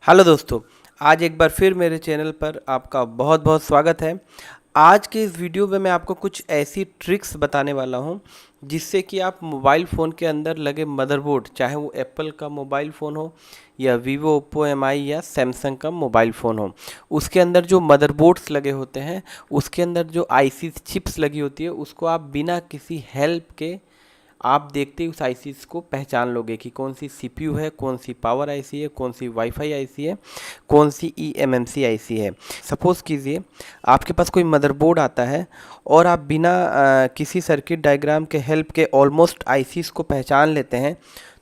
Hello दोस्तों। आज एक बार फिर मेरे चैनल पर आपका बहुत बहुत स्वागत है। आज के इस वीडियो में मैं आपको कुछ ऐसी ट्रिक्स बताने वाला हूं जिससे कि आप मोबाइल फ़ोन के अंदर लगे मदरबोर्ड, चाहे वो एप्पल का मोबाइल फ़ोन हो या वीवो, ओप्पो, एमआई या सैमसंग का मोबाइल फ़ोन हो, उसके अंदर जो मदरबोर्ड्स लगे होते हैं, उसके अंदर जो आईसी चिप्स लगी होती है, उसको आप बिना किसी हेल्प के आप देखते ही उस आईसीज़ को पहचान लोगे कि कौन सी सीपीयू है, कौन सी पावर आईसी है, कौन सी वाईफाई आईसी है, कौन सी ईएमएमसी आईसी है। सपोज़ कीजिए आपके पास कोई मदरबोर्ड आता है और आप बिना किसी सर्किट डायग्राम के हेल्प के ऑलमोस्ट आईसीज़ को पहचान लेते हैं,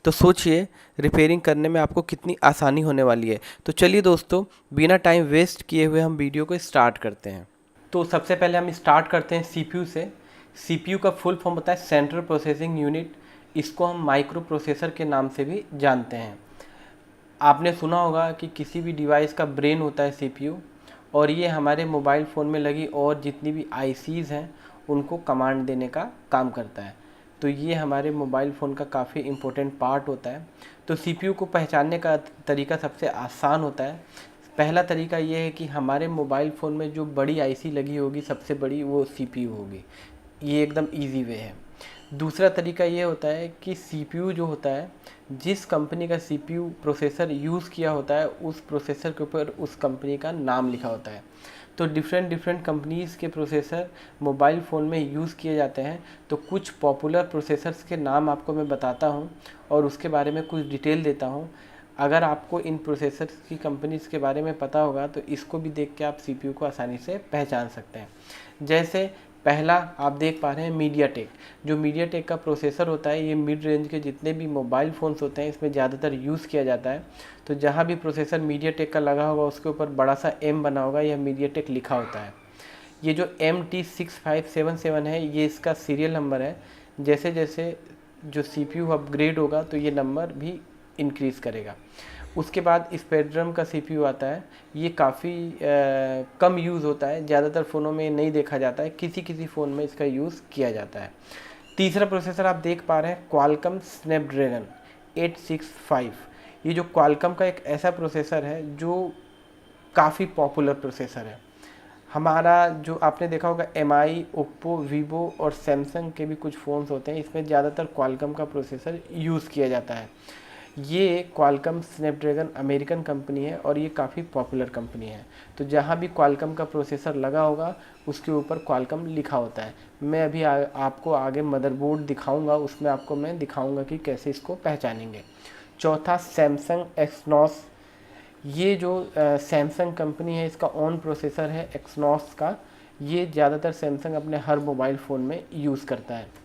तो सोचिए रिपेयरिंग करने में आपको कितनी आसानी होने वाली है। तो चलिए दोस्तों, बिना टाइम वेस्ट किए हुए हम वीडियो को स्टार्ट करते हैं। तो सबसे पहले हम स्टार्ट करते हैं सीपीयू से। सीपीयू का फुल फॉर्म होता है सेंट्रल प्रोसेसिंग यूनिट। इसको हम माइक्रो प्रोसेसर के नाम से भी जानते हैं। आपने सुना होगा कि किसी भी डिवाइस का ब्रेन होता है सीपीयू, और ये हमारे मोबाइल फ़ोन में लगी और जितनी भी आईसीज़ हैं उनको कमांड देने का काम करता है। तो ये हमारे मोबाइल फ़ोन का काफ़ी इम्पोर्टेंट पार्ट होता है। तो सीपीयू को पहचानने का तरीका सबसे आसान होता है। पहला तरीका ये है कि हमारे मोबाइल फ़ोन में जो बड़ी आईसी लगी होगी, सबसे बड़ी, वो सीपीयू होगी। ये एकदम इजी वे है। दूसरा तरीका ये होता है कि सीपीयू जो होता है, जिस कंपनी का सीपीयू प्रोसेसर यूज़ किया होता है, उस प्रोसेसर के ऊपर उस कंपनी का नाम लिखा होता है। तो डिफरेंट डिफरेंट कंपनीज़ के प्रोसेसर मोबाइल फ़ोन में यूज़ किए जाते हैं। तो कुछ पॉपुलर प्रोसेसर्स के नाम आपको मैं बताता हूँ और उसके बारे में कुछ डिटेल देता हूँ। अगर आपको इन प्रोसेसर्स की कंपनीज़ के बारे में पता होगा तो इसको भी देख के आप सीपीयू को आसानी से पहचान सकते हैं। जैसे पहला आप देख पा रहे हैं मीडियाटेक। जो मीडियाटेक का प्रोसेसर होता है, ये मिड रेंज के जितने भी मोबाइल फ़ोन्स होते हैं इसमें ज़्यादातर यूज़ किया जाता है। तो जहाँ भी प्रोसेसर मीडियाटेक का लगा होगा उसके ऊपर बड़ा सा एम बना होगा, यह मीडियाटेक लिखा होता है। ये जो MT6577 है, ये इसका सीरियल नंबर है। जैसे जैसे जो सीपीयू अपग्रेड होगा तो ये नंबर भी इंक्रीज़ करेगा। उसके बाद स्पेक्ट्रम का सीपीयू आता है। ये काफ़ी कम यूज़ होता है, ज़्यादातर फ़ोनों में नहीं देखा जाता है, किसी किसी फ़ोन में इसका यूज़ किया जाता है। तीसरा प्रोसेसर आप देख पा रहे हैं क्वालकॉम स्नैपड्रैगन 865। ये जो क्वालकॉम का एक ऐसा प्रोसेसर है जो काफ़ी पॉपुलर प्रोसेसर है। हमारा जो आपने देखा होगा एमआई, ओप्पो, वीवो और सैमसंग के भी कुछ फ़ोन्स होते हैं, इसमें ज़्यादातर क्वालकॉम का प्रोसेसर यूज़ किया जाता है। ये क्वालकॉम स्नैपड्रैगन अमेरिकन कंपनी है और ये काफ़ी पॉपुलर कंपनी है। तो जहाँ भी क्वालकॉम का प्रोसेसर लगा होगा उसके ऊपर क्वालकॉम लिखा होता है। मैं अभी आपको आगे मदरबोर्ड दिखाऊंगा, उसमें आपको मैं दिखाऊंगा कि कैसे इसको पहचानेंगे। चौथा सैमसंग एक्सनॉस। ये जो सैमसंग कंपनी है, इसका ओन प्रोसेसर है एक्सनॉस का। ये ज़्यादातर सैमसंग अपने हर मोबाइल फ़ोन में यूज़ करता है।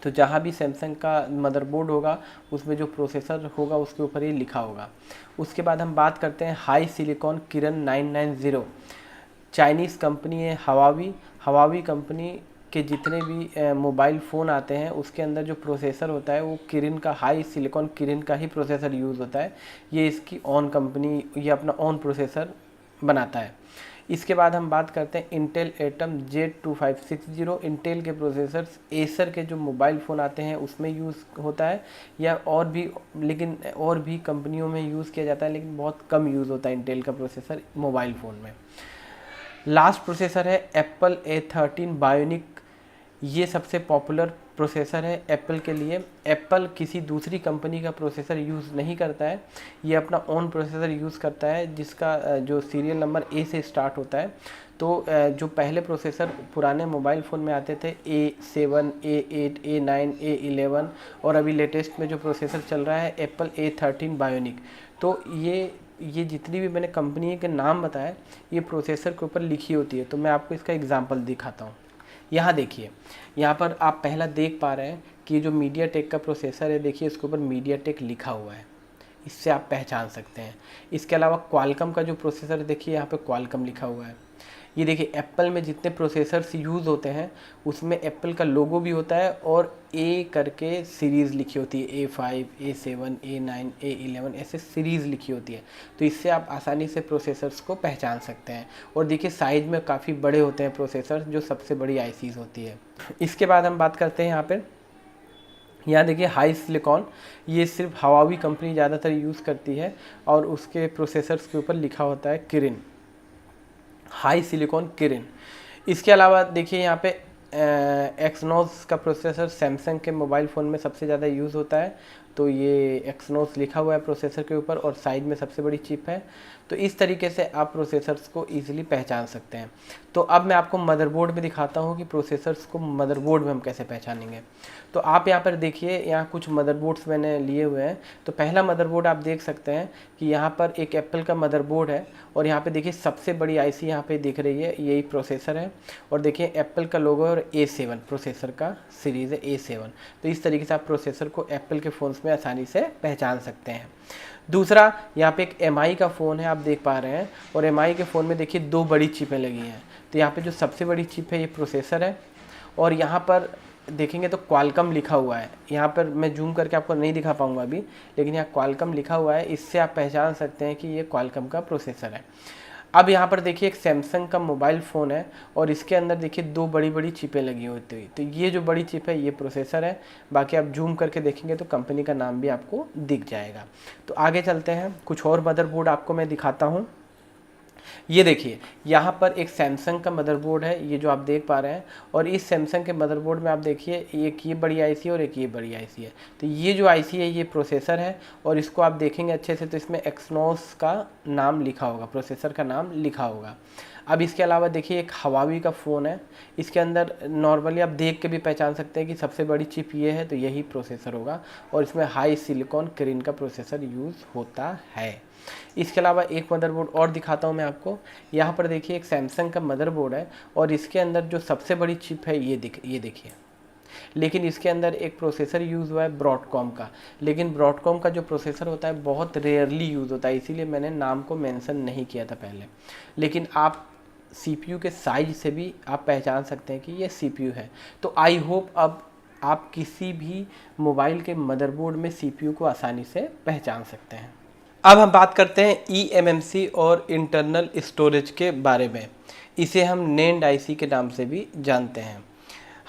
तो जहाँ भी सैमसंग का मदरबोर्ड होगा उसमें जो प्रोसेसर होगा उसके ऊपर ही लिखा होगा। उसके बाद हम बात करते हैं हाई सिलिकॉन किरण 990। चाइनीज़ कंपनी है हवावी। हवावी कंपनी के जितने भी मोबाइल फ़ोन आते हैं उसके अंदर जो प्रोसेसर होता है वो किरण का, हाई सिलिकॉन किरण का ही प्रोसेसर यूज़ होता है। ये इसकी ओन कंपनी, ये अपना ओन प्रोसेसर बनाता है। इसके बाद हम बात करते हैं इंटेल एटम Z2560। इंटेल के प्रोसेसर्स एसर के जो मोबाइल फ़ोन आते हैं उसमें यूज़ होता है, या और भी, लेकिन और भी कंपनियों में यूज़ किया जाता है, लेकिन बहुत कम यूज़ होता है इंटेल का प्रोसेसर मोबाइल फ़ोन में। लास्ट प्रोसेसर है एप्पल A13 बायोनिक। ये सबसे पॉपुलर प्रोसेसर है एप्पल के लिए। एप्पल किसी दूसरी कंपनी का प्रोसेसर यूज़ नहीं करता है, ये अपना ओन प्रोसेसर यूज़ करता है जिसका जो सीरियल नंबर ए से स्टार्ट होता है। तो जो पहले प्रोसेसर पुराने मोबाइल फ़ोन में आते थे, A7, A8, A9, A11, और अभी लेटेस्ट में जो प्रोसेसर चल रहा है एप्पल A13 बायोनिक। तो ये जितनी भी मैंने कंपनी के नाम बताए, ये प्रोसेसर के ऊपर लिखी होती है। तो मैं आपको इसका एग्जांपल दिखाता हूँ। यहाँ देखिए, यहाँ पर आप पहला देख पा रहे हैं कि ये जो मीडियाटेक का प्रोसेसर है, देखिए इसके ऊपर मीडियाटेक लिखा हुआ है, इससे आप पहचान सकते हैं। इसके अलावा क्वालकॉम का जो प्रोसेसर है, देखिए यहाँ पे क्वालकॉम लिखा हुआ है। ये देखिए एप्पल में जितने प्रोसेसर्स यूज़ होते हैं उसमें एप्पल का लोगो भी होता है और ए करके सीरीज़ लिखी होती है, A5, A7, A9, A11, ऐसे सीरीज़ लिखी होती है। तो इससे आप आसानी से प्रोसेसर्स को पहचान सकते हैं। और देखिए साइज़ में काफ़ी बड़े होते हैं प्रोसेसर, जो सबसे बड़ी आईसीज़ होती है। इसके बाद हम बात करते हैं यहाँ पर, यहाँ देखिए हाई सिलिकॉन, ये सिर्फ हवावी कंपनी ज़्यादातर यूज़ करती है और उसके प्रोसेसर्स के ऊपर लिखा होता है किरिन, हाई सिलिकॉन किरिन। इसके अलावा देखिए यहाँ पे एक्सनोस का प्रोसेसर सैमसंग के मोबाइल फ़ोन में सबसे ज़्यादा यूज़ होता है, तो ये एक्सनोस लिखा हुआ है प्रोसेसर के ऊपर और साइड में सबसे बड़ी चिप है। तो इस तरीके से आप प्रोसेसर्स को ईजिली पहचान सकते हैं। तो अब मैं आपको मदरबोर्ड में दिखाता हूँ कि प्रोसेसर्स को मदरबोर्ड में हम कैसे पहचानेंगे। तो आप यहाँ पर देखिए, यहाँ कुछ मदरबोर्ड्स मैंने लिए हुए हैं। तो पहला मदरबोर्ड आप देख सकते हैं कि यहाँ पर एक एप्पल का मदरबोर्ड है और यहाँ पे देखिए सबसे बड़ी आईसी यहाँ पे दिख रही है, यही प्रोसेसर है। और देखिए एप्पल का लोगो और A7 प्रोसेसर का सीरीज़ है A7। तो इस तरीके से आप प्रोसेसर को एप्पल के फ़ोन्स में आसानी से पहचान सकते हैं। दूसरा, यहाँ पे एक MI का फ़ोन है, आप देख पा रहे हैं, और MI के फ़ोन में देखिए 2 बड़ी चिपें लगी हैं। तो यहाँ पे जो सबसे बड़ी चिप है ये प्रोसेसर है और यहाँ पर देखेंगे तो क्वालकॉम लिखा हुआ है। यहाँ पर मैं जूम करके आपको नहीं दिखा पाऊँगा अभी, लेकिन यहाँ क्वालकॉम लिखा हुआ है, इससे आप पहचान सकते हैं कि ये क्वालकॉम का प्रोसेसर है। अब यहाँ पर देखिए एक सैमसंग का मोबाइल फ़ोन है और इसके अंदर देखिए 2 बड़ी बड़ी चिपें लगी होती हुई। तो ये जो बड़ी चिप है ये प्रोसेसर है, बाकी आप जूम करके देखेंगे तो कंपनी का नाम भी आपको दिख जाएगा। तो आगे चलते हैं, कुछ और मदरबोर्ड आपको मैं दिखाता हूँ। ये देखिए यहाँ पर एक सैमसंग का मदरबोर्ड है, ये जो आप देख पा रहे हैं, और इस सैमसंग के मदरबोर्ड में आप देखिए एक ये बड़ी आईसी है और एक ये बड़ी आईसी है। तो ये जो आईसी है ये प्रोसेसर है और इसको आप देखेंगे अच्छे से तो इसमें एक्सनोस का नाम लिखा होगा, प्रोसेसर का नाम लिखा होगा। अब इसके अलावा देखिए एक हवावी का फ़ोन है, इसके अंदर नॉर्मली आप देख के भी पहचान सकते हैं कि सबसे बड़ी चिप ये है, तो यही प्रोसेसर होगा और इसमें हाई सिलिकॉन किरिन का प्रोसेसर यूज़ होता है। इसके अलावा एक मदरबोर्ड और दिखाता हूँ मैं आपको। यहाँ पर देखिए एक सैमसंग का मदरबोर्ड है और इसके अंदर जो सबसे बड़ी चिप है ये देखिए, लेकिन इसके अंदर एक प्रोसेसर यूज़ हुआ है ब्रॉडकॉम का, लेकिन ब्रॉडकॉम का जो प्रोसेसर होता है बहुत रेयरली यूज़ होता है, इसीलिए मैंने नाम को मेंशन नहीं किया था पहले। लेकिन आप CPU के साइज से भी आप पहचान सकते हैं कि ये CPU है। तो आई होप अब आप किसी भी मोबाइल के मदरबोर्ड में CPU को आसानी से पहचान सकते हैं। अब हम बात करते हैं eMMC और इंटरनल स्टोरेज के बारे में। इसे हम नेंड आईसी के नाम से भी जानते हैं।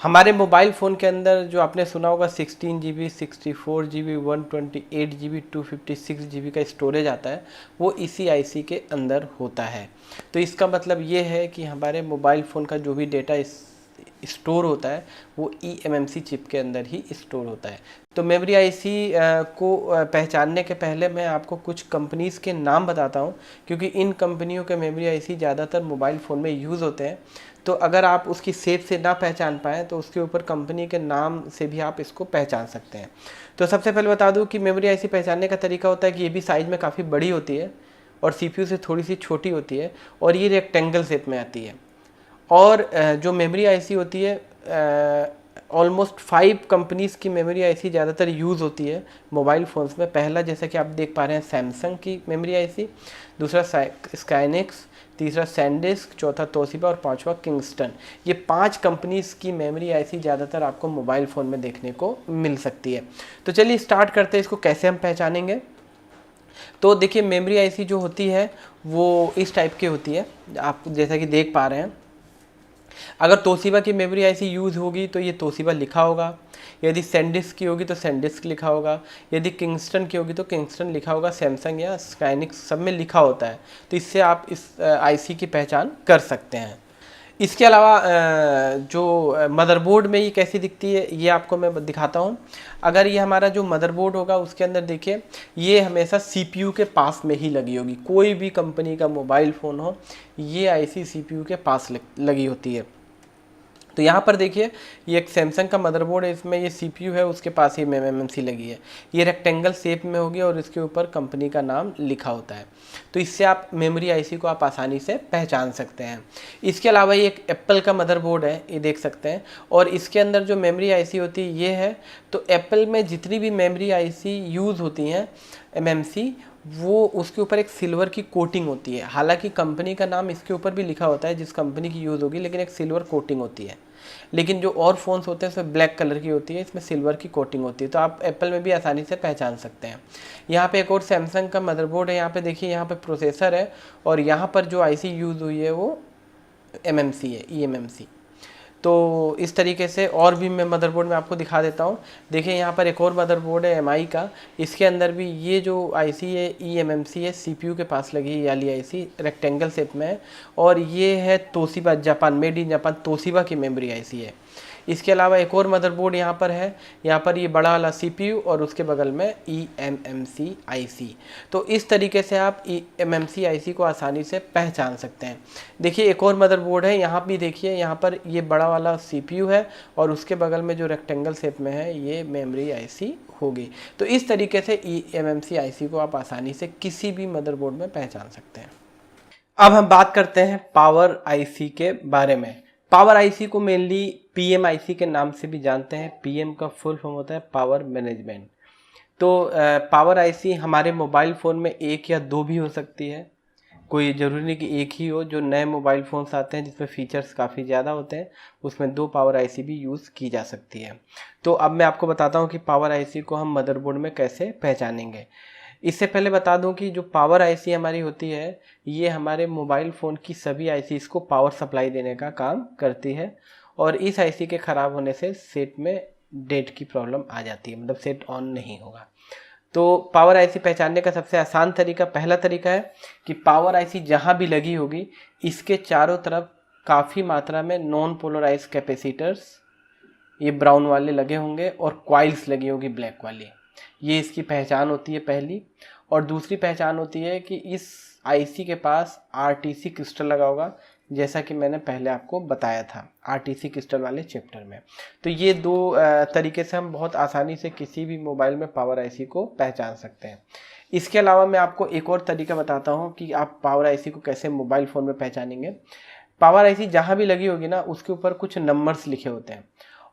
हमारे मोबाइल फ़ोन के अंदर जो आपने सुना होगा 16 GB, 64 GB, 128 GB, 256 GB का स्टोरेज आता है, वो इसी आईसी के अंदर होता है। तो इसका मतलब ये है कि हमारे मोबाइल फ़ोन का जो भी डेटा स्टोर होता है वो eMMC चिप के अंदर ही स्टोर होता है। तो मेमोरी आईसी को पहचानने के पहले मैं आपको कुछ कंपनीज़ के नाम बताता हूँ, क्योंकि इन कंपनियों के मेमोरी आईसी ज़्यादातर मोबाइल फ़ोन में यूज़ होते हैं। तो अगर आप उसकी शेप से ना पहचान पाएँ तो उसके ऊपर कंपनी के नाम से भी आप इसको पहचान सकते हैं। तो सबसे पहले बता दूँ कि मेमोरी आईसी पहचानने का तरीका होता है कि ये भी साइज़ में काफ़ी बड़ी होती है और CPU से थोड़ी सी छोटी होती है और ये रेक्टेंगल शेप में आती है। और जो मेमोरी आईसी होती है ऑलमोस्ट 5 कंपनीज़ की मेमोरी आईसी ज़्यादातर यूज़ होती है मोबाइल फ़ोन्स में। पहला जैसा कि आप देख पा रहे हैं सैमसंग की मेमोरी आईसी, दूसरा स्काइनेक्स, तीसरा सैनडिस्क, चौथा तोशिबा और पांचवा किंगस्टन। ये 5 कंपनीज़ की मेमोरी आईसी ज़्यादातर आपको मोबाइल फ़ोन में देखने को मिल सकती है। तो चलिए स्टार्ट करते हैं, इसको कैसे हम पहचानेंगे। तो देखिए मेमोरी आईसी जो होती है वो इस टाइप की होती है, आप जैसा कि देख पा रहे हैं। अगर तोशिबा की मेमोरी आईसी यूज़ होगी तो ये तोशिबा लिखा होगा, यदि सैनडिस्क की होगी तो सैनडिस्क लिखा होगा, यदि किंगस्टन की होगी तो किंगस्टन लिखा होगा, सैमसंग या स्काइनेक्स सब में लिखा होता है। तो इससे आप इस आईसी की पहचान कर सकते हैं। इसके अलावा जो मदरबोर्ड में ये कैसी दिखती है ये आपको मैं दिखाता हूँ। अगर ये हमारा जो मदरबोर्ड होगा उसके अंदर देखिए ये हमेशा CPU के पास में ही लगी होगी। कोई भी कंपनी का मोबाइल फ़ोन हो ये आईसी CPU के पास लगी होती है। तो यहाँ पर देखिए ये एक सैमसंग का मदरबोर्ड है, इसमें ये CPU है, उसके पास ही eMMC लगी है। ये रेक्टेंगल शेप में होगी और इसके ऊपर कंपनी का नाम लिखा होता है। तो इससे आप मेमोरी आईसी को आप आसानी से पहचान सकते हैं। इसके अलावा ये एक एप्पल का मदरबोर्ड है, ये देख सकते हैं, और इसके अंदर जो मेमोरी आईसी होती है ये है। तो एप्पल में जितनी भी मेमोरी आईसी यूज़ होती हैं MMC, वो उसके ऊपर एक सिल्वर की कोटिंग होती है। हालांकि कंपनी का नाम इसके ऊपर भी लिखा होता है जिस कंपनी की यूज़ होगी, लेकिन एक सिल्वर कोटिंग होती है। लेकिन जो और फ़ोन्स होते हैं उसमें ब्लैक कलर की होती है, इसमें सिल्वर की कोटिंग होती है। तो आप एप्पल में भी आसानी से पहचान सकते हैं। यहाँ पे एक और सैमसंग का मदरबोर्ड है, यहाँ पे देखिए यहाँ पे प्रोसेसर है और यहाँ पर जो आईसी यूज़ हुई है वो MMC है, eMMC। तो इस तरीके से और भी मैं मदरबोर्ड में आपको दिखा देता हूँ। देखिए यहाँ पर एक और मदरबोर्ड है एमआई का, इसके अंदर भी ये जो आईसी है eMMC है, सीपीयू के पास लगी है वाली आईसी, रेक्टेंगल शेप में है, और ये है Toshiba Japan, made in Japan Toshiba की मेमोरी आईसी है। इसके अलावा एक और मदरबोर्ड यहाँ पर है, यहाँ पर ये बड़ा वाला सीपीयू और उसके बगल में eMMC आईसी। तो इस तरीके से आप eMMC आईसी को आसानी से पहचान सकते हैं। देखिए एक और मदरबोर्ड है, यहाँ भी देखिए, यहाँ पर ये बड़ा वाला सीपीयू है और उसके बगल में जो रेक्टेंगल शेप में है ये मेमोरी आईसी होगी। तो इस तरीके से eMMC आईसी को आप आसानी से किसी भी मदरबोर्ड में पहचान सकते हैं। अब हम बात करते हैं पावर आईसी के बारे में। पावर आईसी को मेनली पीएम आईसी के नाम से भी जानते हैं। पीएम का फुल फॉर्म होता है पावर मैनेजमेंट। तो पावर आईसी हमारे मोबाइल फ़ोन में एक या दो भी हो सकती है, कोई ज़रूरी नहीं कि एक ही हो। जो नए मोबाइल फ़ोन्स आते हैं जिसमें फ़ीचर्स काफ़ी ज़्यादा होते हैं उसमें दो पावर आईसी भी यूज़ की जा सकती है। तो अब मैं आपको बताता हूँ कि पावर आईसी को हम मदरबोर्ड में कैसे पहचानेंगे। इससे पहले बता दूं कि जो पावर आईसी हमारी होती है ये हमारे मोबाइल फ़ोन की सभी आईसीज़ को पावर सप्लाई देने का काम करती है, और इस आईसी के ख़राब होने से सेट में डेट की प्रॉब्लम आ जाती है, मतलब सेट ऑन नहीं होगा। तो पावर आईसी पहचानने का सबसे आसान तरीका, पहला तरीका है कि पावर आईसी जहाँ भी लगी होगी इसके चारों तरफ काफ़ी मात्रा में नॉन पोलराइज कैपेसिटर्स, ये ब्राउन वाले लगे होंगे, और कॉइल्स लगी होगी ब्लैक वाली। ये इसकी पहचान होती है पहली। और दूसरी पहचान होती है कि इस आईसी के पास आरटीसी क्रिस्टल लगा होगा, जैसा कि मैंने पहले आपको बताया था आरटीसी क्रिस्टल वाले चैप्टर में। तो ये दो तरीके से हम बहुत आसानी से किसी भी मोबाइल में पावर आईसी को पहचान सकते हैं। इसके अलावा मैं आपको एक और तरीका बताता हूँ कि आप पावर आईसी को कैसे मोबाइल फ़ोन में पहचानेंगे। पावर आईसी जहाँ भी लगी होगी ना उसके ऊपर कुछ नंबर्स लिखे होते हैं,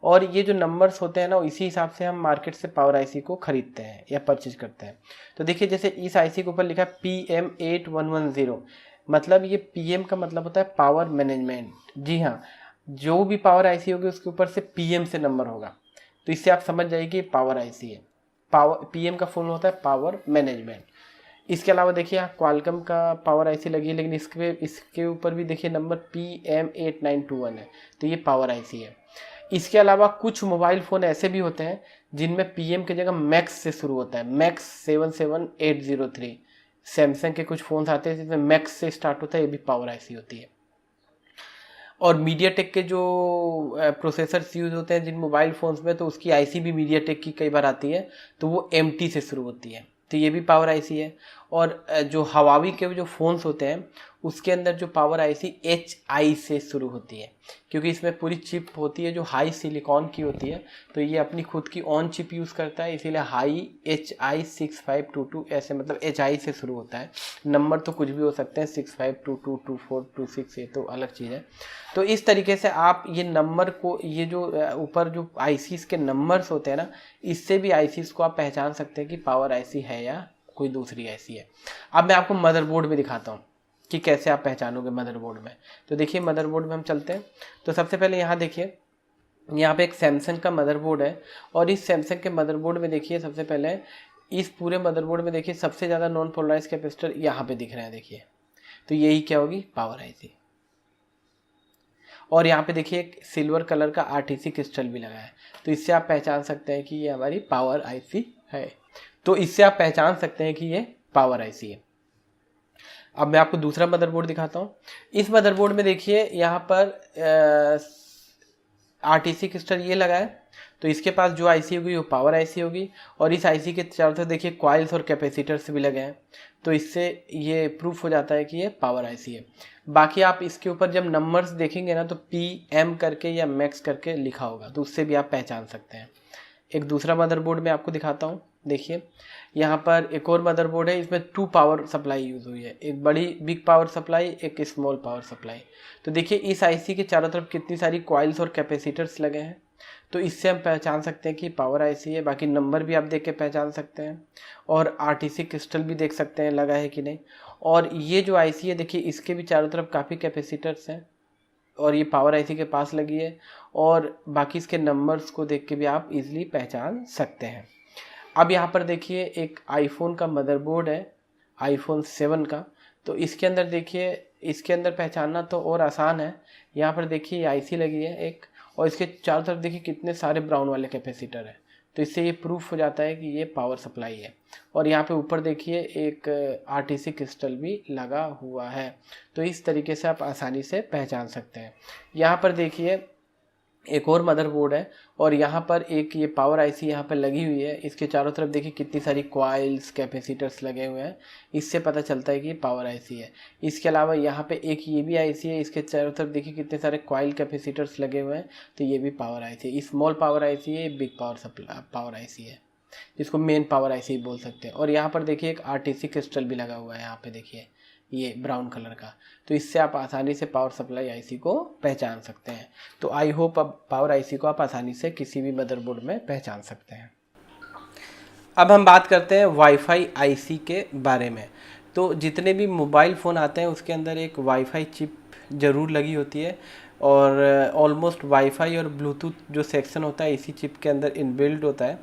और ये जो नंबर्स होते हैं ना इसी हिसाब से हम मार्केट से पावर आईसी को खरीदते हैं या परचेज करते हैं। तो देखिए जैसे इस आईसी के ऊपर लिखा है PM8110, मतलब ये PM का मतलब होता है पावर मैनेजमेंट। जी हाँ, जो भी पावर आईसी होगी उसके ऊपर से PM से नंबर होगा, तो इससे आप समझ जाइए कि पावर आईसी है। पावर PM का फुल होता है पावर मैनेजमेंट। इसके अलावा देखिए यहाँ क्वालकॉम का पावर आईसी लगी है, लेकिन इसके ऊपर भी देखिए नंबर PM8921 है, तो ये पावर आईसी है। इसके अलावा कुछ मोबाइल फ़ोन ऐसे भी होते हैं जिनमें PM की जगह मैक्स से शुरू होता है, मैक्स 77803। सैमसंग के कुछ फ़ोन्स आते हैं जिसमें मैक्स से स्टार्ट होता है, ये भी पावर आईसी होती है। और मीडियाटेक के जो प्रोसेसर्स यूज़ होते हैं जिन मोबाइल फ़ोन्स में, तो उसकी आईसी भी मीडियाटेक की कई बार आती है, तो वो MT से शुरू होती है, तो ये भी पावर आईसी है। और जो हवावी के जो फ़ोन्स होते हैं उसके अंदर जो पावर आईसी HI से शुरू होती है, क्योंकि इसमें पूरी चिप होती है जो हाई सिलिकॉन की होती है, तो ये अपनी खुद की ऑन चिप यूज़ करता है, इसीलिए हाई HI6522 ऐसे, मतलब HI से शुरू होता है। नंबर तो कुछ भी हो सकते हैं, 6522 24 26, ये तो अलग चीज़ है। तो इस तरीके से आप ये नंबर को, ये जो ऊपर जो आईसीज़ के नंबर्स होते हैं ना, इससे भी आईसीज़ को आप पहचान सकते हैं कि पावर आईसी है या कोई दूसरी आईसी है। अब मैं आपको मदरबोर्ड में दिखाता हूँ कि कैसे आप पहचानोगे मदरबोर्ड में। तो देखिए मदरबोर्ड में हम चलते हैं। तो सबसे पहले यहाँ देखिए, यहाँ पे एक सैमसंग का मदरबोर्ड है, और इस सैमसंग के मदरबोर्ड में देखिए सबसे पहले, इस पूरे मदरबोर्ड में देखिए सबसे ज़्यादा नॉन पोलराइज कैपेसिटर यहाँ पे दिख रहे हैं, देखिए। तो यही क्या होगी, पावर आईसी। और यहाँ पे देखिए एक सिल्वर कलर का आरटीसी क्रिस्टल भी लगा है, तो इससे आप पहचान सकते हैं कि ये हमारी पावर आईसी है। तो इससे आप पहचान सकते हैं कि ये पावर आईसी है। अब मैं आपको दूसरा मदरबोर्ड दिखाता हूँ। इस मदरबोर्ड में देखिए यहाँ पर आरटीसी क्रिस्टल ये लगा है, तो इसके पास जो आईसी होगी वो पावर आईसी होगी। और इस आईसी के चारों तरफ देखिए कॉइल्स और कैपेसिटर्स भी लगे हैं, तो इससे ये प्रूफ हो जाता है कि ये पावर आईसी है। बाकी आप इसके ऊपर जब नंबर्स देखेंगे ना, तो PM करके या मैक्स करके लिखा होगा, तो उससे भी आप पहचान सकते हैं। एक दूसरा मदरबोर्ड मैं आपको दिखाता हूँ। देखिए यहाँ पर एक और मदरबोर्ड है, इसमें 2 पावर सप्लाई यूज़ हुई है, एक बड़ी बिग पावर सप्लाई, एक स्मॉल पावर सप्लाई। तो देखिए इस आईसी के चारों तरफ कितनी सारी कॉइल्स और कैपेसिटर्स लगे हैं, तो इससे हम पहचान सकते हैं कि पावर आईसी है। बाकी नंबर भी आप देख के पहचान सकते हैं, और आरटीसी क्रिस्टल भी देख सकते हैं लगा है कि नहीं। और ये जो आईसी है देखिए इसके भी चारों तरफ काफ़ी कैपेसिटर्स हैं, और ये पावर आईसी के पास लगी है, और बाकी इसके नंबर्स को देख के भी आप इजीली पहचान सकते हैं। अब यहाँ पर देखिए एक आईफोन का मदरबोर्ड है, iPhone 7 का। तो इसके अंदर देखिए, इसके अंदर पहचानना तो और आसान है। यहाँ पर देखिए आईसी लगी है एक, और इसके चारों तरफ देखिए कितने सारे ब्राउन वाले कैपेसिटर हैं। तो इससे ये प्रूफ हो जाता है कि ये पावर सप्लाई है। और यहाँ पे ऊपर देखिए एक आरटीसी क्रिस्टल भी लगा हुआ है। तो इस तरीके से आप आसानी से पहचान सकते हैं। यहाँ पर देखिए एक और मदरबोर्ड है और यहाँ पर एक ये पावर आईसी यहाँ पर लगी हुई है। इसके चारों तरफ देखिए कितनी सारी कॉइल्स कैपेसिटर्स लगे हुए हैं। इससे पता चलता है कि ये पावर आईसी है। इसके अलावा यहाँ पे एक ये भी आईसी है। इसके चारों तरफ देखिए कितने सारे कॉइल कैपेसिटर्स लगे हुए हैं। तो ये भी पावर आईसी है। स्मॉल पावर आईसी है, बिग पावर आईसी है, जिसको मेन पावर आईसी बोल सकते हैं। और यहाँ पर देखिए एक आरटीसी क्रिस्टल भी लगा हुआ है यहाँ पे देखिए, ये ब्राउन कलर का। तो इससे आप आसानी से पावर सप्लाई आईसी को पहचान सकते हैं। तो आई होप अब पावर आईसी को आप आसानी से किसी भी मदरबोर्ड में पहचान सकते हैं। अब हम बात करते हैं वाईफाई आईसी के बारे में। तो जितने भी मोबाइल फ़ोन आते हैं उसके अंदर एक वाईफाई चिप ज़रूर लगी होती है और ऑलमोस्ट वाईफाई और ब्लूटूथ जो सेक्शन होता है इसी चिप के अंदर इनबिल्ट होता है।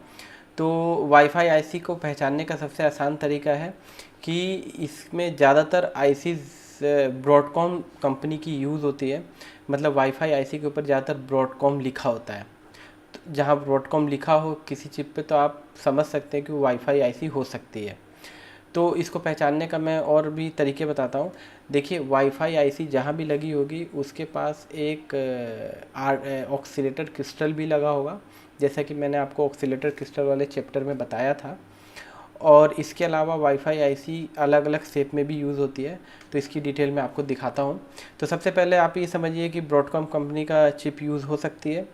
तो वाईफाई आईसी को पहचानने का सबसे आसान तरीका है कि इसमें ज़्यादातर आईसी ब्रॉडकॉम कंपनी की यूज़ होती है। मतलब वाईफाई आईसी के ऊपर ज़्यादातर ब्रॉडकॉम लिखा होता है। तो जहाँ ब्रॉडकॉम लिखा हो किसी चिप पे तो आप समझ सकते हैं कि वो वाईफाई आईसी हो सकती है। तो इसको पहचानने का मैं और भी तरीके बताता हूँ। देखिए वाईफाई आईसी जहाँ भी लगी होगी उसके पास एक ऑक्सीलेटर क्रिस्टल भी लगा होगा, जैसा कि मैंने आपको ऑक्सीलेटर क्रिस्टल वाले चैप्टर में बताया था। और इसके अलावा वाईफाई आईसी अलग अलग शेप में भी यूज़ होती है। तो इसकी डिटेल मैं आपको दिखाता हूँ। तो सबसे पहले आप ये समझिए कि ब्रॉडकॉम कंपनी का चिप यूज़ हो सकती है।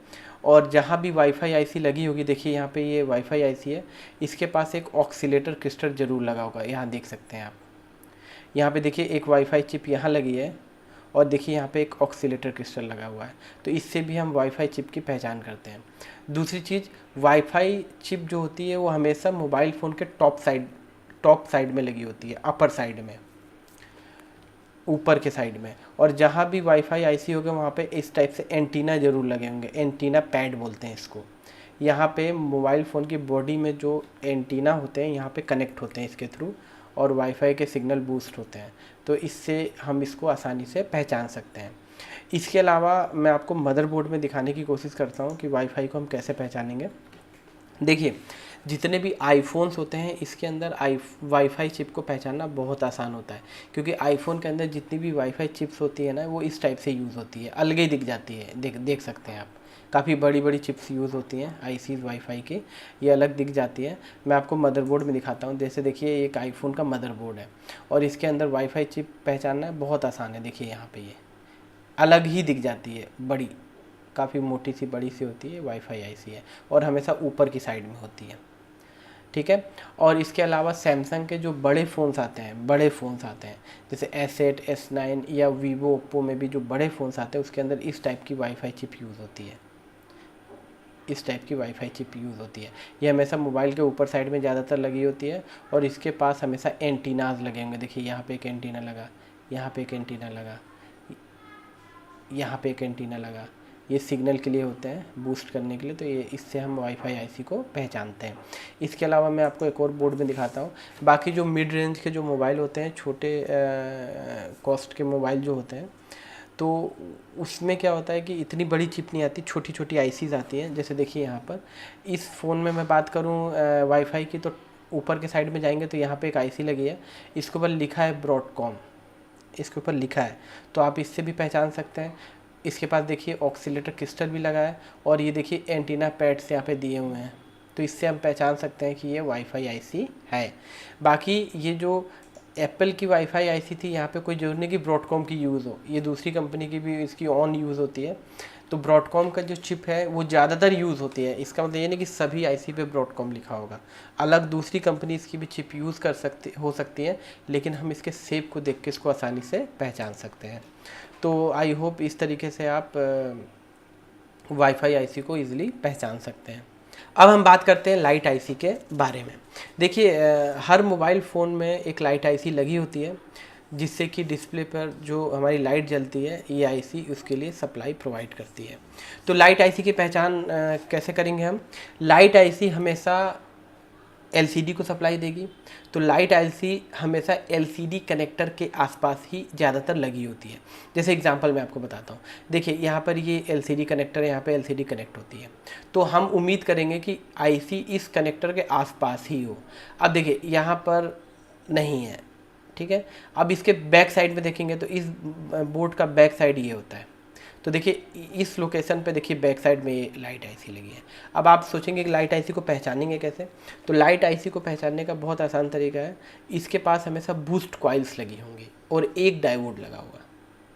और जहाँ भी वाईफाई आईसी लगी होगी, देखिए यहाँ पे ये वाईफाई आईसी है, इसके पास एक ऑक्सीलेटर क्रिस्टल ज़रूर लगा होगा। यहाँ देख सकते हैं आप, यहाँ पे देखिए एक वाईफाई चिप यहाँ लगी है और देखिए यहाँ पे एक ऑक्सीलेटर क्रिस्टल लगा हुआ है। तो इससे भी हम वाईफाई चिप की पहचान करते हैं। दूसरी चीज़, वाईफाई चिप जो होती है वो हमेशा मोबाइल फ़ोन के टॉप साइड में लगी होती है, अपर साइड में, ऊपर के साइड में। और जहाँ भी वाईफाई आईसी होगा वहाँ पे इस टाइप से एंटीना ज़रूर लगे होंगे, एंटीना पैड बोलते हैं इसको। यहाँ पे मोबाइल फ़ोन की बॉडी में जो एंटीना होते हैं यहाँ पे कनेक्ट होते हैं इसके थ्रू, और वाईफाई के सिग्नल बूस्ट होते हैं। तो इससे हम इसको आसानी से पहचान सकते हैं। इसके अलावा मैं आपको मदरबोर्ड में दिखाने की कोशिश करता हूँ कि वाईफाई को हम कैसे पहचानेंगे। देखिए जितने भी आईफोन्स होते हैं इसके अंदर वाईफाई चिप को पहचानना बहुत आसान होता है, क्योंकि आईफोन के अंदर जितनी भी वाईफाई चिप्स होती है ना वो इस टाइप से यूज़ होती है, अलग ही दिख जाती है। देख सकते हैं आप, काफ़ी बड़ी बड़ी चिप्स यूज़ होती हैं आईसीज वाईफाई की, ये अलग दिख जाती है। मैं आपको मदरबोर्ड में दिखाता हूँ। जैसे देखिए एक आईफोन का मदरबोर्ड है और इसके अंदर वाईफाई चिप पहचानना बहुत आसान है। देखिए यहाँ पे ये अलग ही दिख जाती है, बड़ी, काफ़ी मोटी सी बड़ी सी होती है, वाईफाई आईसी है और हमेशा ऊपर की साइड में होती है। ठीक है। और इसके अलावा सैमसंग के जो बड़े फ़ोन्स आते हैं जैसे S8 S9 या वीवो ओप्पो में भी जो बड़े फ़ोन्स आते हैं उसके अंदर इस टाइप की वाईफाई चिप यूज़ होती है, इस टाइप की वाईफाई चिप यूज़ होती है। ये हमेशा मोबाइल के ऊपर साइड में ज़्यादातर लगी होती है और इसके पास हमेशा एंटीनाज लगे होंगे। देखिए यहाँ पे एक एंटीना लगा, यहाँ पे एक एंटीना लगा, यहाँ पे एक एंटीना लगा। ये सिग्नल के लिए होते हैं, बूस्ट करने के लिए। तो ये इससे हम वाईफाई आईसी को पहचानते हैं। इसके अलावा मैं आपको एक और बोर्ड में दिखाता हूँ। बाकी जो मिड रेंज के जो मोबाइल होते हैं, छोटे कॉस्ट के मोबाइल जो होते हैं, तो उसमें क्या होता है कि इतनी बड़ी चिप नहीं आती, छोटी छोटी आईसीज आती हैं। जैसे देखिए यहाँ पर इस फ़ोन में मैं बात करूँ वाईफाई की, तो ऊपर के साइड में जाएंगे तो यहाँ पे एक आईसी लगी है, इसके ऊपर लिखा है ब्रॉडकॉम, इसके ऊपर लिखा है, तो आप इससे भी पहचान सकते हैं। इसके पास देखिए ऑक्सीलेटर क्रिस्टल भी लगा है और ये देखिए एंटीना पैड्स यहाँ पे दिए हुए हैं। तो इससे हम पहचान सकते हैं कि ये वाईफाई आईसी है। बाकी ये जो एप्पल की वाईफाई आईसी थी, यहाँ पे कोई जरूरी नहीं कि ब्रॉडकॉम की यूज़ हो, ये दूसरी कंपनी की भी इसकी ऑन यूज़ होती है। तो ब्रॉडकॉम का जो चिप है वो ज़्यादातर यूज़ होती है। इसका मतलब ये नहीं कि सभी आईसी पे ब्रॉडकॉम लिखा होगा, अलग दूसरी कंपनी इसकी भी चिप यूज़ हो सकती है, लेकिन हम इसके शेप को देख के इसको आसानी से पहचान सकते हैं। तो आई होप इस तरीके से आप वाईफाई आईसी को ईज़िली पहचान सकते हैं। अब हम बात करते हैं लाइट आईसी के बारे में। देखिए हर मोबाइल फ़ोन में एक लाइट आईसी लगी होती है, जिससे कि डिस्प्ले पर जो हमारी लाइट जलती है ये आईसी उसके लिए सप्लाई प्रोवाइड करती है। तो लाइट आईसी की पहचान कैसे करेंगे हम? लाइट आईसी हमेशा एलसीडी को सप्लाई देगी। तो लाइट आईसी हमेशा एलसीडी कनेक्टर के आसपास ही ज़्यादातर लगी होती है। जैसे एग्जांपल मैं आपको बताता हूँ, देखिए यहाँ पर ये एलसीडी कनेक्टर है, यहाँ पे एलसीडी कनेक्ट होती है, तो हम उम्मीद करेंगे कि आईसी इस कनेक्टर के आसपास ही हो। अब देखिए यहाँ पर नहीं है, ठीक है। अब इसके बैक साइड में देखेंगे तो इस बोर्ड का बैक साइड ये होता है। तो देखिए इस लोकेशन पे देखिए बैक साइड में ये लाइट आईसी लगी है। अब आप सोचेंगे कि लाइट आईसी को पहचानेंगे कैसे? तो लाइट आईसी को पहचानने का बहुत आसान तरीका है, इसके पास हमेशा बूस्ट कॉइल्स लगी होंगी और एक डायोड लगा हुआ।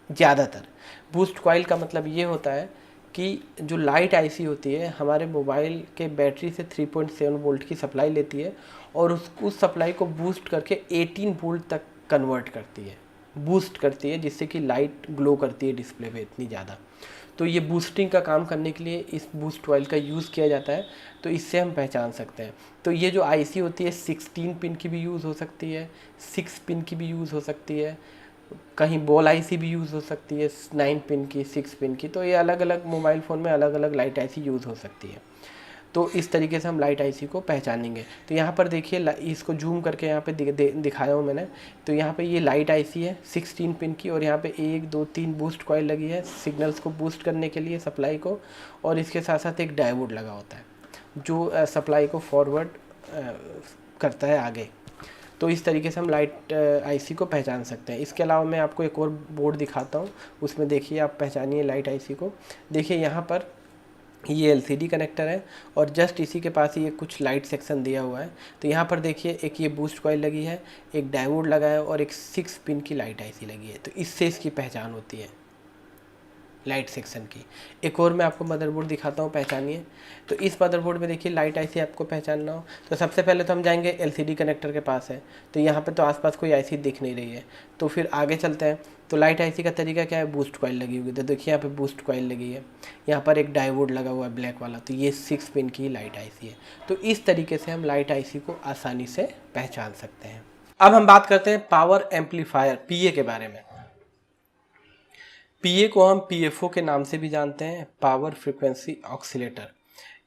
ज़्यादातर बूस्ट कॉइल का मतलब ये होता है कि जो लाइट आईसी होती है हमारे मोबाइल के बैटरी से 3.7 वोल्ट की सप्लाई लेती है और उस सप्लाई को बूस्ट करके 18 वोल्ट तक कन्वर्ट करती है, बूस्ट करती है, जिससे कि लाइट ग्लो करती है डिस्प्ले पे इतनी ज़्यादा। तो ये बूस्टिंग का काम करने के लिए इस बूस्ट कॉइल का यूज़ किया जाता है, तो इससे हम पहचान सकते हैं। तो ये जो आईसी होती है 16 पिन की भी यूज़ हो सकती है, 6 पिन की भी यूज़ हो सकती है, कहीं बॉल आईसी भी यूज़ हो सकती है 9 पिन की, 6 पिन की। तो ये अलग अलग मोबाइल फ़ोन में अलग अलग लाइट आईसी यूज़ हो सकती है। तो इस तरीके से हम लाइट आईसी को पहचानेंगे। तो यहाँ पर देखिए इसको जूम करके यहाँ पे दिखाया हूँ मैंने। तो यहाँ पे ये लाइट आईसी है 16 पिन की और यहाँ पे 1 2 3 बूस्ट कॉइल लगी है सिग्नल्स को बूस्ट करने के लिए सप्लाई को, और इसके साथ साथ एक डायोड लगा होता है जो सप्लाई को फॉरवर्ड करता है आगे। तो इस तरीके से हम लाइट आईसी को पहचान सकते हैं। इसके अलावा मैं आपको एक और बोर्ड दिखाता हूँ, उसमें देखिए आप पहचानिए लाइट आईसी को। देखिए यहाँ पर ये एलसीडी कनेक्टर है और जस्ट इसी के पास ही ये कुछ लाइट सेक्शन दिया हुआ है। तो यहाँ पर देखिए एक ये बूस्ट कॉइल लगी है, एक डायोड लगा है और एक 6 पिन की लाइट आईसी लगी है। तो इससे इसकी पहचान होती है लाइट सेक्शन की। एक और मैं आपको मदरबोर्ड दिखाता हूँ, पहचानिए। तो इस मदरबोर्ड में देखिए लाइट आईसी आपको पहचानना हो तो सबसे पहले तो हम जाएंगे एलसीडी कनेक्टर के पास है, तो यहाँ पे तो आसपास कोई आईसी दिख नहीं रही है। तो फिर आगे चलते हैं। तो लाइट आईसी का तरीका क्या है? बूस्ट कॉइल लगी हुई है। तो देखिए यहाँ पे बूस्ट कॉइल लगी है, यहाँ पर एक डायोड लगा हुआ है ब्लैक वाला, तो ये 6 पिन की लाइट आईसी है। तो इस तरीके से हम लाइट आईसी को आसानी से पहचान सकते हैं। अब हम बात करते हैं पावर एम्पलीफायर पीए के बारे में। पीए को हम पीएफओ के नाम से भी जानते हैं, पावर फ्रीक्वेंसी ऑक्सीलेटर।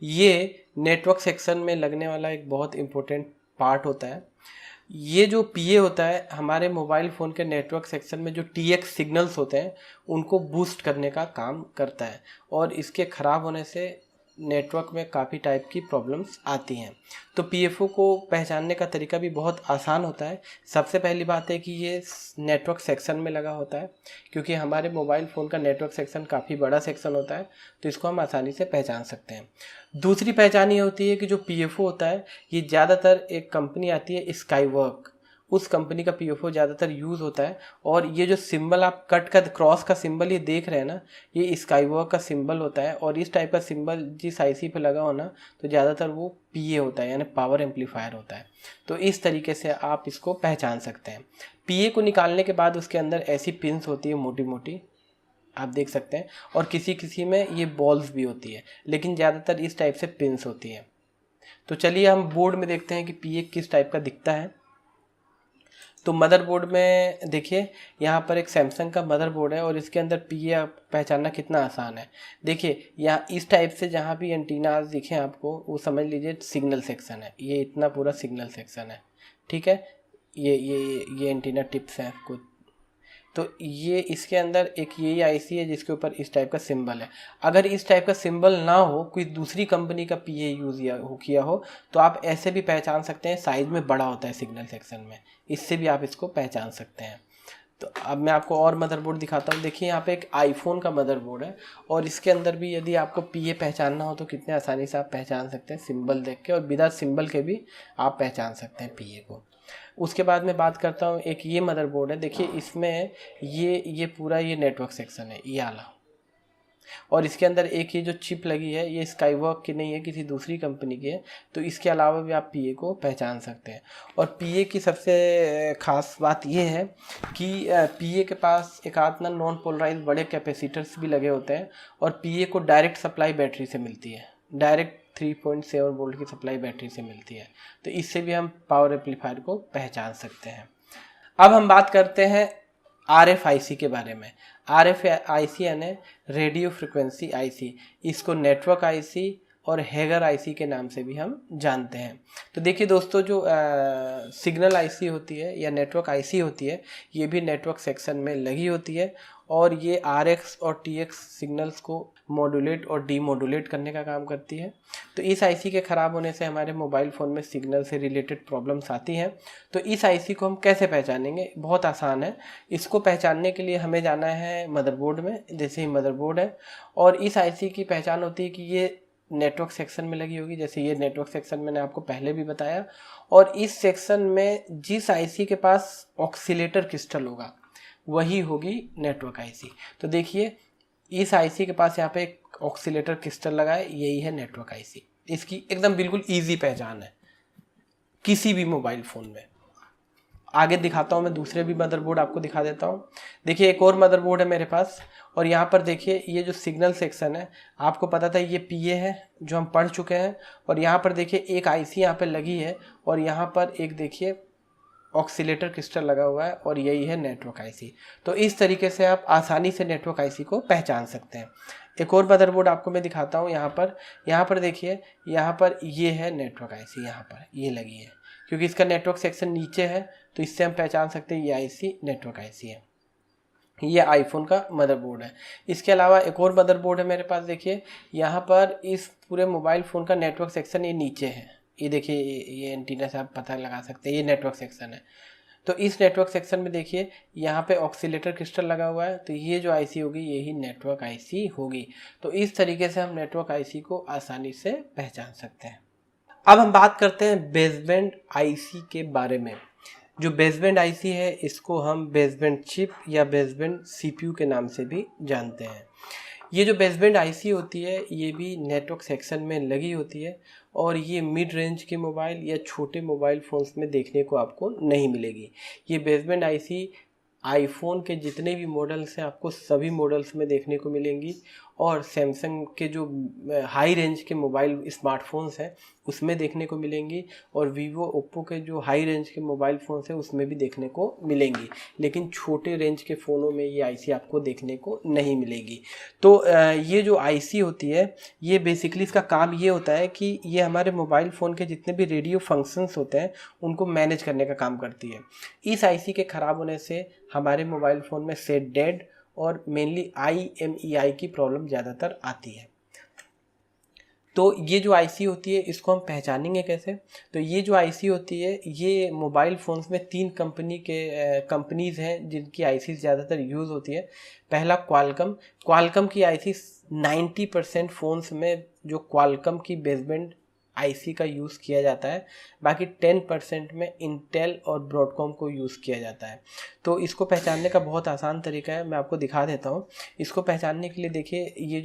ये नेटवर्क सेक्शन में लगने वाला एक बहुत इम्पोर्टेंट पार्ट होता है। ये जो पीए होता है हमारे मोबाइल फ़ोन के नेटवर्क सेक्शन में जो टीएक्स सिग्नल्स होते हैं उनको बूस्ट करने का काम करता है, और इसके ख़राब होने से नेटवर्क में काफ़ी टाइप की प्रॉब्लम्स आती हैं। तो पीएफओ को पहचानने का तरीका भी बहुत आसान होता है। सबसे पहली बात है कि ये नेटवर्क सेक्शन में लगा होता है, क्योंकि हमारे मोबाइल फ़ोन का नेटवर्क सेक्शन काफ़ी बड़ा सेक्शन होता है, तो इसको हम आसानी से पहचान सकते हैं। दूसरी पहचान ये होती है कि जो पीएफओ होता है ये ज़्यादातर एक कंपनी आती है स्काईवर्क, उस कंपनी का पीएफओ ज़्यादातर यूज़ होता है। और ये जो सिंबल आप कट का क्रॉस का सिंबल ये देख रहे हैं ना, ये स्काईवर्क का सिंबल होता है। और इस टाइप का सिंबल जिस आईसी पे लगा हो ना, तो ज़्यादातर वो पीए होता है, यानी पावर एम्पलीफायर होता है। तो इस तरीके से आप इसको पहचान सकते हैं। पीए को निकालने के बाद उसके अंदर ऐसी पिन्स होती है मोटी मोटी, आप देख सकते हैं, और किसी किसी में ये बॉल्स भी होती है, लेकिन ज़्यादातर इस टाइप से पिन्स होती हैं। तो चलिए हम बोर्ड में देखते हैं कि पीए किस टाइप का दिखता है। तो मदरबोर्ड में देखिए यहाँ पर एक सैमसंग का मदरबोर्ड है और इसके अंदर पीए पहचानना कितना आसान है। देखिए यहाँ इस टाइप से जहाँ भी एंटीना दिखे आपको वो समझ लीजिए सिग्नल सेक्शन है, ये इतना पूरा सिग्नल सेक्शन है, ठीक है। ये एंटीना टिप्स हैं आपको। तो ये इसके अंदर एक यही आईसी है जिसके ऊपर इस टाइप का सिंबल है। अगर इस टाइप का सिंबल ना हो, कोई दूसरी कंपनी का पीए यूज़ किया हो, तो आप ऐसे भी पहचान सकते हैं। साइज़ में बड़ा होता है सिग्नल सेक्शन में, इससे भी आप इसको पहचान सकते हैं। तो अब मैं आपको और मदरबोर्ड दिखाता हूँ। देखिए यहाँ पे एक आईफोन का मदरबोर्ड है और इसके अंदर भी यदि आपको पीए पहचानना हो तो कितने आसानी से आप पहचान सकते हैं सिंबल देख के, और बिना सिंबल के भी आप पहचान सकते हैं पीए को। उसके बाद मैं बात करता हूँ, एक ये मदरबोर्ड है। देखिए इसमें ये पूरा ये नेटवर्क सेक्शन है ये वाला, और इसके अंदर एक ये जो चिप लगी है ये स्काईवर्क की नहीं है, किसी दूसरी कंपनी की है। तो इसके अलावा भी आप पीए को पहचान सकते हैं। और पीए की सबसे ख़ास बात ये है कि पीए के पास एक आध ना नॉन पोलराइज बड़े कैपेसिटर्स भी लगे होते हैं, और पीए को डायरेक्ट सप्लाई बैटरी से मिलती है, डायरेक्ट 3.7 वोल्ट की सप्लाई बैटरी से मिलती है। तो इससे भी हम पावर एम्पलीफायर को पहचान सकते हैं। अब हम बात करते हैं RFIC के बारे में। RFIC यानी रेडियो फ्रिक्वेंसी आईसी, इसको नेटवर्क आईसी और हैगर आईसी के नाम से भी हम जानते हैं। तो देखिए दोस्तों, जो सिग्नल आईसी होती है या नेटवर्क आईसी होती है, ये भी नेटवर्क सेक्शन में लगी होती है और ये आरएक्स और टीएक्स सिग्नल्स को मॉड्यूलेट और डीमॉड्यूलेट करने का काम करती है। तो इस आईसी के ख़राब होने से हमारे मोबाइल फ़ोन में सिग्नल से रिलेटेड प्रॉब्लम्स आती हैं। तो इस आईसी को हम कैसे पहचानेंगे? बहुत आसान है। इसको पहचानने के लिए हमें जाना है मदरबोर्ड में। जैसे ही मदरबोर्ड है और इस आईसी की पहचान होती है कि ये नेटवर्क सेक्शन में लगी होगी। जैसे ये नेटवर्क सेक्शन मैंने आपको पहले भी बताया, और इस सेक्शन में जिस आईसी के पास ऑक्सीलेटर क्रिस्टल होगा वही होगी नेटवर्क आईसी। तो देखिए, इस आईसी के पास यहाँ पे एक ऑक्सीलेटर क्रिस्टल लगा है, यही है नेटवर्क आईसी। इसकी एकदम बिल्कुल इजी पहचान है किसी भी मोबाइल फ़ोन में। आगे दिखाता हूँ मैं, दूसरे भी मदरबोर्ड आपको दिखा देता हूँ। देखिए, एक और मदरबोर्ड है मेरे पास और यहाँ पर देखिए ये जो सिग्नल सेक्शन है, आपको पता था ये पीए है जो हम पढ़ चुके हैं, और यहाँ पर देखिए एक आईसी यहाँ पर लगी है और यहाँ पर एक देखिए ऑक्सीलेटर क्रिस्टल लगा हुआ है और यही है नेटवर्क आईसी। तो इस तरीके से आप आसानी से नेटवर्क आईसी को पहचान सकते हैं। एक और मदरबोर्ड आपको मैं दिखाता हूँ। यहाँ पर देखिए, यहाँ पर ये है नेटवर्क आईसी, यहाँ पर ये लगी है क्योंकि इसका नेटवर्क सेक्शन नीचे है, तो इससे हम पहचान सकते हैं ये आईसी नेटवर्क आईसी है। ये आईफोन का मदरबोर्ड है। इसके अलावा एक और मदरबोर्ड है मेरे पास। देखिए, यहाँ पर इस पूरे मोबाइल फ़ोन का नेटवर्क सेक्शन ये नीचे है। ये देखिए, ये एंटीना से आप पता लगा सकते हैं, ये नेटवर्क सेक्शन है। तो इस नेटवर्क सेक्शन में देखिए यहाँ पे ऑक्सीलेटर क्रिस्टल लगा हुआ है, तो ये जो आईसी होगी यही नेटवर्क आईसी होगी। तो इस तरीके से हम नेटवर्क आईसी को आसानी से पहचान सकते हैं। अब हम बात करते हैं बेसबैंड आईसी के बारे में। जो बेसबैंड आईसी है इसको हम बेसबैंड चिप या बेसबैंड सीपीयू के नाम से भी जानते हैं। ये जो बेसबैंड आईसी होती है ये भी नेटवर्क सेक्शन में लगी होती है और ये मिड रेंज के मोबाइल या छोटे मोबाइल फ़ोन्स में देखने को आपको नहीं मिलेगी। ये बेसबैंड आईसी आईफोन के जितने भी मॉडल्स हैं आपको सभी मॉडल्स में देखने को मिलेंगी, और सैमसंग के जो हाई रेंज के मोबाइल स्मार्टफोन्स हैं उसमें देखने को मिलेंगी, और वीवो ओप्पो के जो हाई रेंज के मोबाइल फ़ोन्स हैं उसमें भी देखने को मिलेंगी। लेकिन छोटे रेंज के फ़ोनों में ये आईसी आपको देखने को नहीं मिलेगी। तो ये जो आईसी होती है ये बेसिकली इसका काम ये होता है कि ये हमारे मोबाइल फ़ोन के जितने भी रेडियो फंक्शंस होते हैं उनको मैनेज करने का काम करती है। इस आईसी के ख़राब होने से हमारे मोबाइल फ़ोन में सेट डेड और मेनली IMEI की प्रॉब्लम ज़्यादातर आती है। तो ये जो आईसी होती है इसको हम पहचानेंगे कैसे? तो ये जो आईसी होती है ये मोबाइल फ़ोन्स में 3 कंपनीज़ हैं जिनकी आईसी ज़्यादातर यूज़ होती है। पहला क्वालकम की आईसी 90% फ़ोन्स में जो क्वालकम की बेसबैंड आईसी का यूज़ किया जाता है, बाकी 10% में इंटेल और ब्रॉडकॉम को यूज़ किया जाता है। तो इसको पहचानने का बहुत आसान तरीका है, मैं आपको दिखा देता हूँ। इसको पहचानने के लिए देखिए ये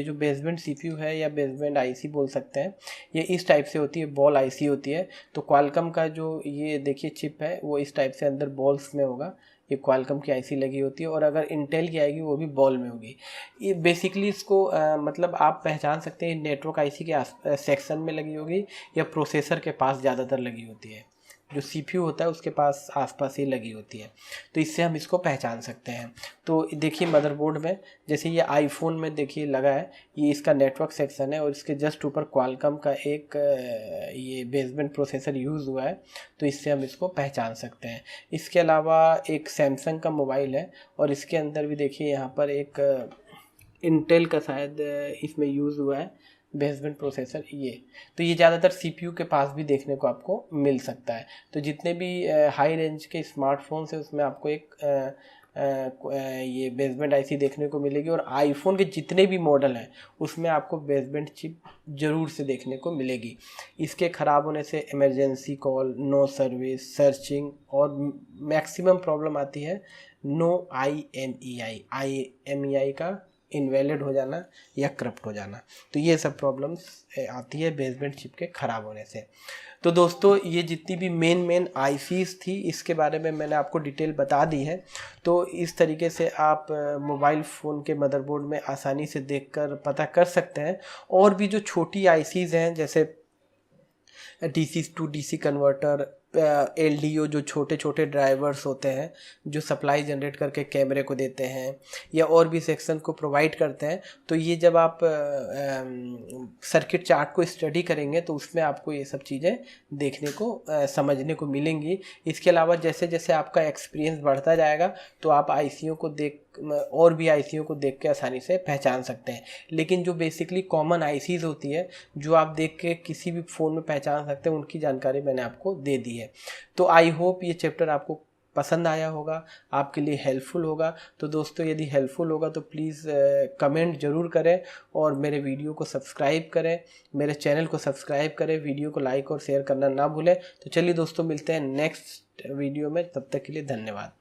जो बेसबैंड सीपीयू है या बेसबैंड आईसी बोल सकते हैं, ये इस टाइप से होती है, बॉल आईसी होती है। तो क्वालकम का जो ये देखिए चिप है वो इस टाइप से अंदर बॉल्स में होगा, ये क्वालकम की आईसी लगी होती है, और अगर इंटेल की आएगी वो भी बॉल में होगी। ये बेसिकली इसको मतलब आप पहचान सकते हैं नेटवर्क आईसी के सेक्शन में लगी होगी या प्रोसेसर के पास ज़्यादातर लगी होती है। जो सीपीयू होता है उसके पास आसपास ही लगी होती है, तो इससे हम इसको पहचान सकते हैं। तो देखिए मदरबोर्ड में जैसे ये आईफोन में देखिए लगा है, ये इसका नेटवर्क सेक्शन है और इसके जस्ट ऊपर क्वालकॉम का एक ये बेसबैंड प्रोसेसर यूज़ हुआ है, तो इससे हम इसको पहचान सकते हैं। इसके अलावा एक सैमसंग का मोबाइल है और इसके अंदर भी देखिए यहाँ पर एक इंटेल का शायद इसमें यूज़ हुआ है बेसबैंड प्रोसेसर ये। तो ये ज़्यादातर सीपीयू के पास भी देखने को आपको मिल सकता है। तो जितने भी हाई रेंज के स्मार्टफोन्स हैं उसमें आपको एक ये बेसबैंड आईसी देखने को मिलेगी, और आईफोन के जितने भी मॉडल हैं उसमें आपको बेसबैंड चिप ज़रूर से देखने को मिलेगी। इसके ख़राब होने से emergency call, no service, searching और मैक्सिमम प्रॉब्लम आती है नो IMEI का इनवैलिड हो जाना या करप्ट हो जाना। तो ये सब प्रॉब्लम्स आती है बेसबैंड चिप के ख़राब होने से। तो दोस्तों ये जितनी भी मेन आईसीज थी इसके बारे में मैंने आपको डिटेल बता दी है। तो इस तरीके से आप मोबाइल फ़ोन के मदरबोर्ड में आसानी से देखकर पता कर सकते हैं। और भी जो छोटी आईसीज हैं जैसे DC to DC converter, LDO जो छोटे छोटे ड्राइवर्स होते हैं जो सप्लाई जनरेट करके कैमरे को देते हैं या और भी सेक्शन को प्रोवाइड करते हैं, तो ये जब आप सर्किट चार्ट को स्टडी करेंगे तो उसमें आपको ये सब चीज़ें देखने को समझने को मिलेंगी। इसके अलावा जैसे जैसे आपका एक्सपीरियंस बढ़ता जाएगा तो आप आईसीओ को और भी आईसीओ को देख के आसानी से पहचान सकते हैं। लेकिन जो बेसिकली कॉमन आईसीज होती है जो आप देख के किसी भी फ़ोन में पहचान सकते हैं, उनकी जानकारी मैंने आपको दे दी है। तो आई होप ये चैप्टर आपको पसंद आया होगा, आपके लिए हेल्पफुल होगा। तो दोस्तों यदि हेल्पफुल होगा तो प्लीज़ कमेंट ज़रूर करें और मेरे वीडियो को सब्सक्राइब करें, मेरे चैनल को सब्सक्राइब करें, वीडियो को लाइक और शेयर करना ना भूलें। तो चलिए दोस्तों, मिलते हैं नेक्स्ट वीडियो में, तब तक के लिए धन्यवाद।